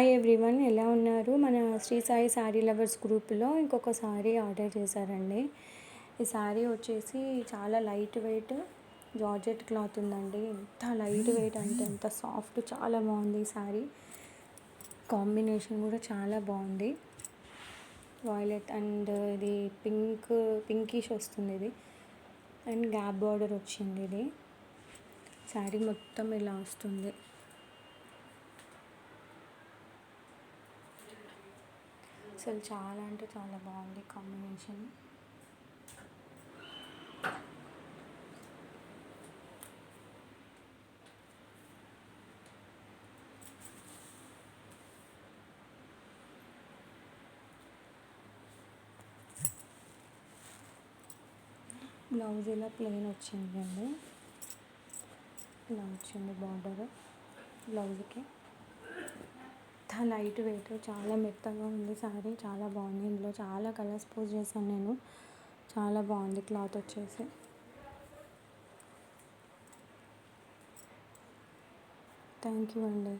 Hi everyone, ఎలా ఉన్నారు? మన శ్రీ సాయి శారీ లవర్స్ గ్రూప్లో ఇంకొక శారీ ఆర్డర్ చేశారండి. ఈ శారీ వచ్చేసి చాలా లైట్ వెయిట్ జార్జెట్ క్లాత్ ఉందండి. ఎంత లైట్ వెయిట్ అంటే ఎంత సాఫ్ట్, చాలా బాగుంది ఈ శారీ. కాంబినేషన్ కూడా చాలా బాగుంది. వాయిలెట్ అండ్ ఇది పింకిష్ వస్తుంది ఇది. అండ్ గ్యాప్ బార్డర్ వచ్చింది. ఇది శారీ మొత్తం ఇలా వస్తుంది. అసలు చాలా అంటే చాలా బాగుంది కాంబినేషన్. బ్లౌజ్ ఇలా ప్లెయిన్ వచ్చింది అండి. ఇలా వచ్చింది బార్డర్ బ్లౌజ్కి. లైట్ వెయిట్, చాలా మెత్తగా ఉంది శారీ. చాలా బాగుంది. ఇందులో చాలా కలర్స్ పోస్ట్ చేశాను నేను. చాలా బాగుంది క్లాత్ వచ్చేసి. థ్యాంక్ యూ అండి.